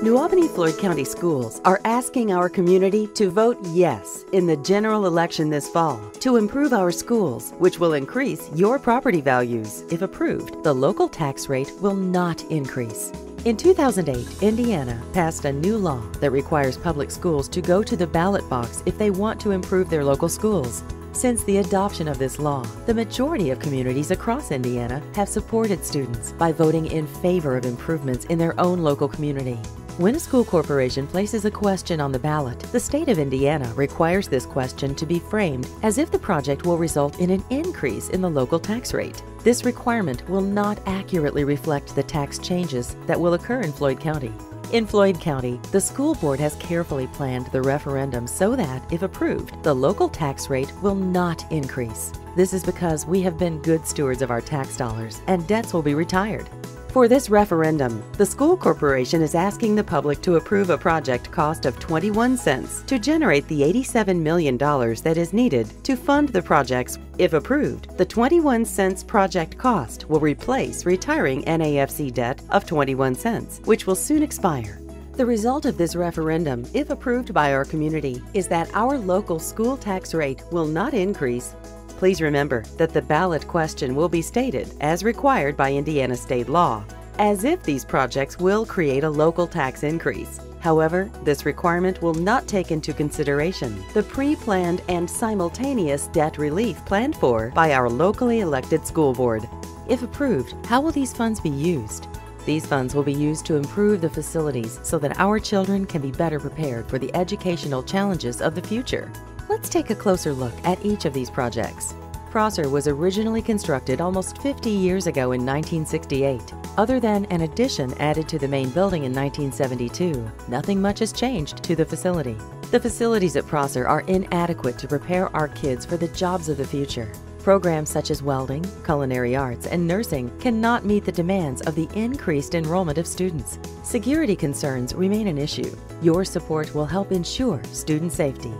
New Albany-Floyd County Schools are asking our community to vote yes in the general election this fall to improve our schools, which will increase your property values. If approved, the local tax rate will not increase. In 2008, Indiana passed a new law that requires public schools to go to the ballot box if they want to improve their local schools. Since the adoption of this law, the majority of communities across Indiana have supported students by voting in favor of improvements in their own local community. When a school corporation places a question on the ballot, the state of Indiana requires this question to be framed as if the project will result in an increase in the local tax rate. This requirement will not accurately reflect the tax changes that will occur in Floyd County. In Floyd County, the school board has carefully planned the referendum so that, if approved, the local tax rate will not increase. This is because we have been good stewards of our tax dollars and debts will be retired. For this referendum, the school corporation is asking the public to approve a project cost of 21 cents to generate the $87 million that is needed to fund the projects. If approved, the 21 cents project cost will replace retiring NAFC debt of 21 cents, which will soon expire. The result of this referendum, if approved by our community, is that our local school tax rate will not increase. Please remember that the ballot question will be stated as required by Indiana state law, as if these projects will create a local tax increase. However, this requirement will not take into consideration the pre-planned and simultaneous debt relief planned for by our locally elected school board. If approved, how will these funds be used? These funds will be used to improve the facilities so that our children can be better prepared for the educational challenges of the future. Let's take a closer look at each of these projects. Prosser was originally constructed almost 50 years ago in 1968. Other than an addition added to the main building in 1972, nothing much has changed to the facility. The facilities at Prosser are inadequate to prepare our kids for the jobs of the future. Programs such as welding, culinary arts, and nursing cannot meet the demands of the increased enrollment of students. Security concerns remain an issue. Your support will help ensure student safety.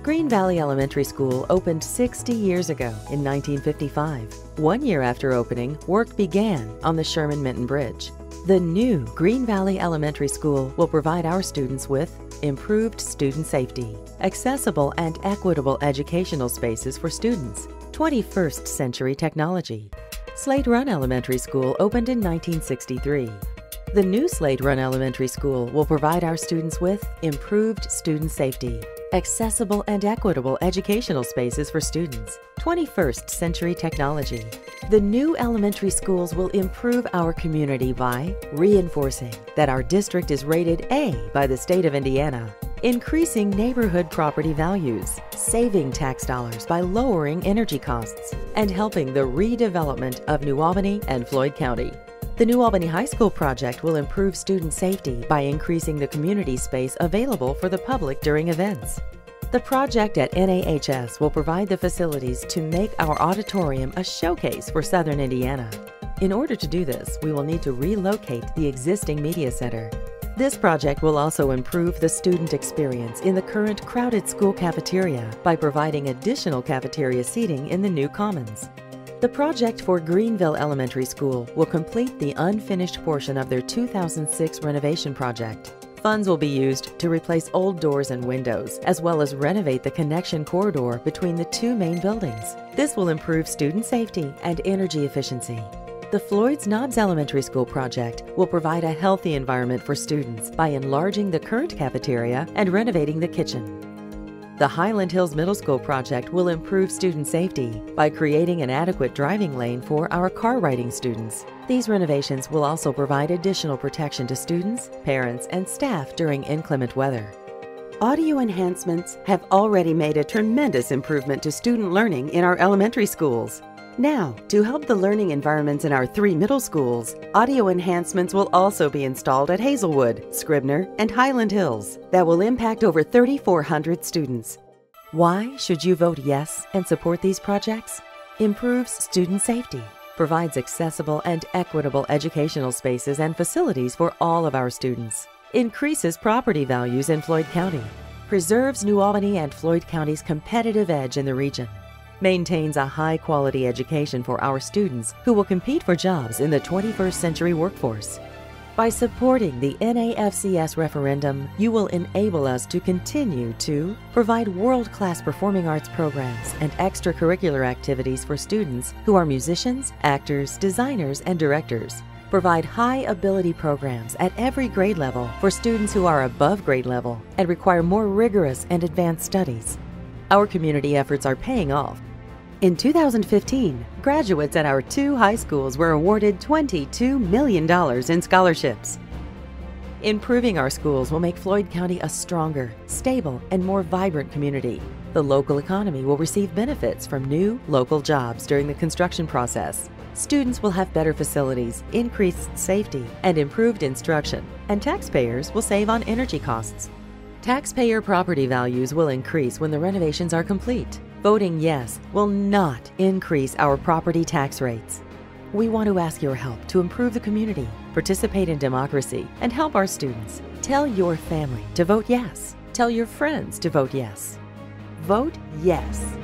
Green Valley Elementary School opened 60 years ago in 1955. 1 year after opening, work began on the Sherman-Minton Bridge. The new Green Valley Elementary School will provide our students with improved student safety, accessible and equitable educational spaces for students, 21st century technology. Slade Run Elementary School opened in 1963. The new Slade Run Elementary School will provide our students with improved student safety, accessible and equitable educational spaces for students, 21st century technology. The new elementary schools will improve our community by reinforcing that our district is rated A by the state of Indiana, increasing neighborhood property values, saving tax dollars by lowering energy costs, and helping the redevelopment of New Albany and Floyd County. The New Albany High School project will improve student safety by increasing the community space available for the public during events. The project at NAHS will provide the facilities to make our auditorium a showcase for Southern Indiana. In order to do this, we will need to relocate the existing media center. This project will also improve the student experience in the current crowded school cafeteria by providing additional cafeteria seating in the new commons. The project for Greenville Elementary School will complete the unfinished portion of their 2006 renovation project. Funds will be used to replace old doors and windows, as well as renovate the connection corridor between the two main buildings. This will improve student safety and energy efficiency. The Floyd's Knobs Elementary School project will provide a healthy environment for students by enlarging the current cafeteria and renovating the kitchen. The Highland Hills Middle School project will improve student safety by creating an adequate driving lane for our car riding students. These renovations will also provide additional protection to students, parents, and staff during inclement weather. Audio enhancements have already made a tremendous improvement to student learning in our elementary schools. Now, to help the learning environments in our 3 middle schools, audio enhancements will also be installed at Hazelwood, Scribner, and Highland Hills that will impact over 3,400 students. Why should you vote yes and support these projects? Improves student safety, provides accessible and equitable educational spaces and facilities for all of our students, increases property values in Floyd County, preserves New Albany and Floyd County's competitive edge in the region, maintains a high-quality education for our students who will compete for jobs in the 21st century workforce, By supporting the NAFCS referendum, you will enable us to continue to provide world-class performing arts programs and extracurricular activities for students who are musicians, actors, designers, and directors. Provide high-ability programs at every grade level for students who are above grade level and require more rigorous and advanced studies. Our community efforts are paying off. In 2015, graduates at our 2 high schools were awarded $22 million in scholarships. Improving our schools will make Floyd County a stronger, stable, and more vibrant community. The local economy will receive benefits from new, local jobs during the construction process. Students will have better facilities, increased safety, and improved instruction, and taxpayers will save on energy costs. Taxpayer property values will increase when the renovations are complete. Voting yes will not increase our property tax rates. We want to ask your help to improve the community, participate in democracy, and help our students. Tell your family to vote yes. Tell your friends to vote yes. Vote yes.